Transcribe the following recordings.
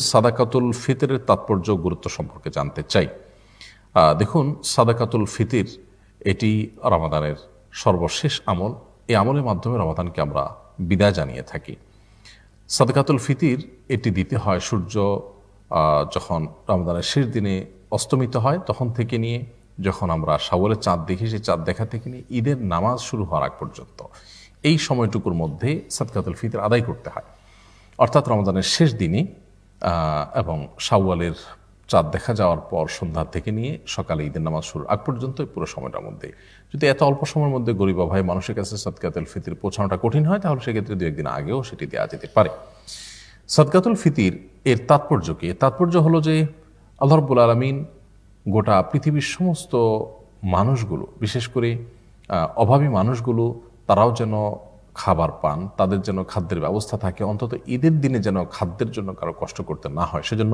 সাদাকাতুল ফিতরের তাৎপর্য গুরুত্ব সম্পর্কে জানতে চাই। দেখুন, সাদাকাতুল ফিতির এটি রমাদানের সর্বশেষ আমল। এই আমলের মাধ্যমে রমাদানকে আমরা বিদায় জানিয়ে থাকি। সাদাকাতুল ফিতির এটি দিতে হয় সূর্য যখন রমাদানের শেষ দিনে অস্তমিত হয় তখন থেকে নিয়ে যখন আমরা শাওয়ালের চাঁদ দেখি, সেই চাঁদ দেখা থেকে নিয়ে ঈদের নামাজ শুরু হওয়ার আগ পর্যন্ত এই সময়টুকুর মধ্যে সাদকাতুল ফিতর আদায় করতে হয়। অর্থাৎ রমাদানের শেষ দিনে এবং শাওয়ালের চাঁদ দেখা যাওয়ার পর সন্ধ্যা থেকে নিয়ে সকালে ঈদের নামাজ শুরুর আগ পর্যন্ত এই পুরো সময়টার মধ্যে যদি এত অল্প সময়ের মধ্যে গরিব অভাবী মানুষের কাছে সাদকাতুল ফিতর পৌঁছানোটা কঠিন হয়, তাহলে সেক্ষেত্রে দু একদিন আগেও সেটি দেওয়া যেতে পারে। সাদকাতুল ফিতর এর তাৎপর্য কি? তাৎপর্য হলো যে আল্লাহ রাব্বুল আলামিন গোটা পৃথিবীর সমস্ত মানুষগুলো, বিশেষ করে অভাবী মানুষগুলো, তারাও যেন খাবার পান, তাদের যেন খাদ্যের ব্যবস্থা থাকে, অন্তত ঈদের দিনে যেন খাদ্যের জন্য কারো কষ্ট করতে না হয়। সেজন্য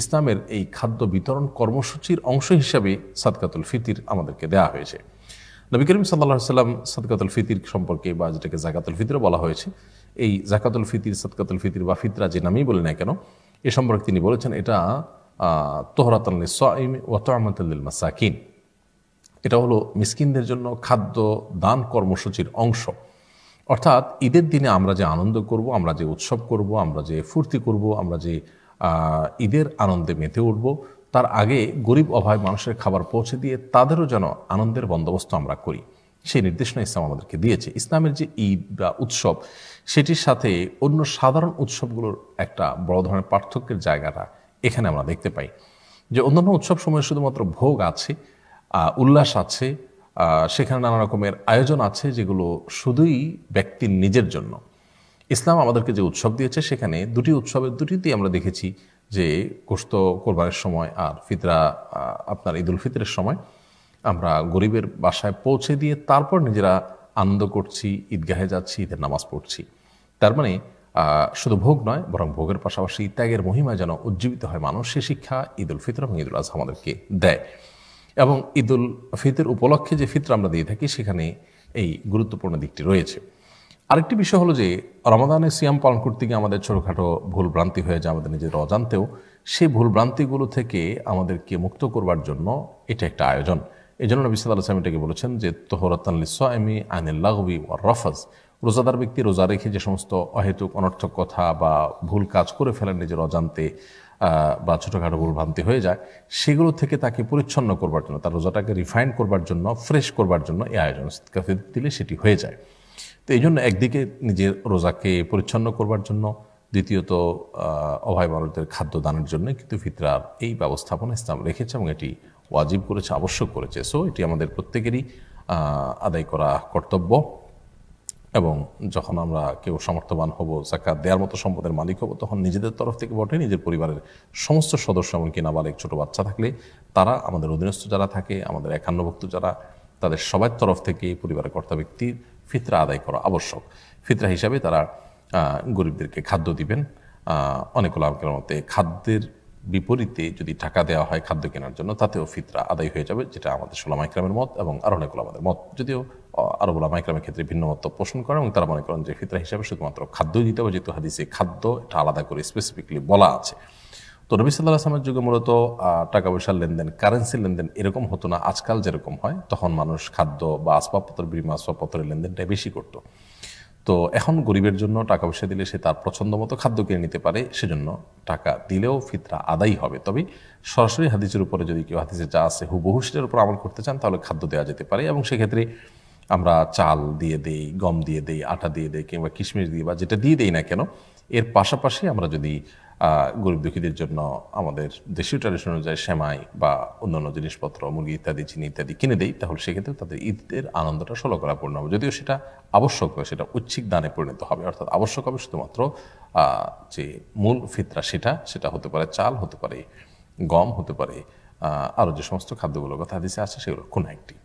ইসলামের এই খাদ্য বিতরণ কর্মসূচির অংশ হিসাবে সাদকাতুল ফিতর আমাদেরকে দেওয়া হয়েছে। নবী করিম সাল্লাল্লাহু আলাইহি ওয়াসাল্লাম সাদকাতুল ফিতর সম্পর্কে, বা যেটাকে যাকাতুল ফিতর বলা হয়েছে, এই যাকাতুল ফিতর, সাদকাতুল ফিতর বা ফিতরা যে নামেই বলি না কেন, এ সম্পর্কে তিনি বলেছেন এটা তোহরাতান লিস-সাইম ওয়া তু'মাতান লিল মাসাকিন। এটা হলো মিসকিনদের জন্য খাদ্য দান কর্মসূচির অংশ। অর্থাৎ ঈদের দিনে আমরা যে আনন্দ করব, আমরা যে উৎসব করব, আমরা যে ফুর্তি করব, আমরা যে ঈদের আনন্দে মেতে উঠব, তার আগে গরিব অভাবী মানুষের খাবার পৌঁছে দিয়ে তাদেরও যেন আনন্দের বন্দোবস্ত আমরা করি, সেই নির্দেশনা ইসলাম আমাদেরকে দিয়েছে। ইসলামের যে ঈদ বা উৎসব, সেটির সাথে অন্য সাধারণ উৎসবগুলোর একটা বড় ধরনের পার্থক্যের জায়গাটা এখানে আমরা দেখতে পাই। যে অন্যান্য উৎসব সময়ে শুধুমাত্র ভোগ আছে, উল্লাস আছে, সেখানে নানা রকমের আয়োজন আছে যেগুলো শুধুই ব্যক্তির নিজের জন্য। ইসলাম আমাদেরকে যে উৎসব দিয়েছে, সেখানে দুটি উৎসবের দুটিতেই আমরা দেখেছি যে গোশত কোরবানের সময় আর ফিতরা আপনার ঈদুল ফিতরের সময় আমরা গরিবের বাসায় পৌঁছে দিয়ে তারপর নিজেরা আনন্দ করছি, ঈদগাহে যাচ্ছি, ঈদের নামাজ পড়ছি। তার মানে শুধু ভোগ নয়, বরং ভোগের পাশাপাশি ত্যাগের মহিমা যেন উজ্জীবিত হয় মানুষ, সে শিক্ষা ঈদুল ফিতর এবং ঈদুল আজহা আমাদেরকে দেয়। এবং ঈদুল ফিতর উপলক্ষে যে ফিতর আমরা দিয়ে থাকি, সেখানে এই গুরুত্বপূর্ণ দিকটি রয়েছে। আরেকটি বিষয় হলো যে রমাদানে সিয়াম পালন করতে গিয়ে আমাদের ছোটোখাটো ভুল ভ্রান্তি হয়ে যায় আমাদের নিজের অজান্তেও। সেই ভুল ভ্রান্তিগুলো থেকে আমাদেরকে মুক্ত করবার জন্য এটা একটা আয়োজন। এই জন্য নবী সাল্লাল্লাহু আলাইহি ওয়াসাল্লাম এটাকে বলেছেন যে তোহরাতান লিস-সাইমি আনিল লাগবি ওয়ার রাফাস। রোজাদার ব্যক্তি রোজা রেখে যে সমস্ত অহেতুক অনর্থক কথা বা ভুল কাজ করে ফেলেন নিজের অজান্তে, বা ছোটোখাটো ভুল ভ্রান্তি হয়ে যায়, সেগুলো থেকে তাকে পরিচ্ছন্ন করবার জন্য, তার রোজাটাকে রিফাইন করবার জন্য, ফ্রেশ করবার জন্য এই আয়োজন দিলে সেটি হয়ে যায়। তো এই জন্য একদিকে নিজের রোজাকে পরিচ্ছন্ন করবার জন্য, দ্বিতীয়ত অভাবী মানুষদের খাদ্য দানের জন্য কিন্তু ফিতরার এই ব্যবস্থাপনা ইসলাম রেখেছে এবং এটি ওয়াজিব করেছে, আবশ্যক করেছে। সো এটি আমাদের প্রত্যেকেরই আদায় করা কর্তব্য। এবং যখন আমরা কেউ সমর্থবান হব, যাকাত দেওয়ার মতো সম্পদের মালিক হব, তখন নিজেদের তরফ থেকে বটে, নিজের পরিবারের সমস্ত সদস্য, এমনকি নাবালেগ ছোটো বাচ্চা থাকলে তারা, আমাদের অধীনস্থ যারা থাকে, আমাদের একান্নভুক্ত যারা, তাদের সবার তরফ থেকে পরিবারের কর্তা ব্যক্তির ফিতরা আদায় করা আবশ্যক। ফিতরা হিসাবে তারা গরিবদেরকে খাদ্য দিবেন। অনেক উলামার মতে খাদ্যের বিপরীতে যদি টাকা দেওয়া হয় খাদ্য কেনার জন্য, তাতেও ফিতরা আদায় হয়ে যাবে, যেটা আমাদের উলামা ইকরামের মত এবং আরও অনেক উলামাদের মত। যদিও আরব উলামা ইকরামের ক্ষেত্রে ভিন্ন মত পোষণ করেন এবং তারা মনে করেন যে ফিতরা হিসাবে শুধুমাত্র খাদ্যই দিতে হবে, যেহেতু হাদিসে খাদ্য এটা আলাদা করে স্পেসিফিকলি বলা আছে। তো নবী সাল্লাল্লাহু আলাইহি ওয়াসাল্লামের যুগে মূলত টাকা পয়সার লেনদেন, কারেন্সির লেনদেন এরকম হতো না আজকাল যেরকম হয়। তখন মানুষ খাদ্য বা আসবাবপত্র, বিমা আসবাবপত্রের লেনদেনটাই বেশি করত। তো এখন গরিবের জন্য টাকা পয়সা দিলে সে তার পছন্দ মতো খাদ্য কিনে নিতে পারে, সেজন্য টাকা দিলেও ফিতরা আদায় হবে। তবে সরাসরি হাদিসের উপরে যদি কেউ হাদিসে যা আছে হুবহু সেটার উপর আমল করতে চান, তাহলে খাদ্য দেওয়া যেতে পারে। এবং সেক্ষেত্রে আমরা চাল দিয়ে দেই, গম দিয়ে দেই, আটা দিয়ে দেই, কিংবা কিশমিশ দিয়ে বা যেটা দিয়ে দেই না কেন, এর পাশাপাশি আমরা যদি গরিব দুঃখীদের জন্য আমাদের দেশীয় ট্র্যাডিশন অনুযায়ী সেমাই বা অন্যান্য জিনিসপত্র, মুরগি ইত্যাদি, চিনি ইত্যাদি কিনে দেই, তাহলে সেক্ষেত্রে তাদের ঈদের আনন্দটা শতকরা পূর্ণ হবে। যদিও সেটা আবশ্যক নয়, সেটা ঐচ্ছিক দানে পরিণত হবে। অর্থাৎ আবশ্যক হবে শুধুমাত্র যে মূল ফিতরা সেটা হতে পারে চাল, হতে পারে গম, হতে পারে আরও যে সমস্ত খাদ্যগুলোর কথা হাদিসে আছে সেগুলোর কোনো একটি।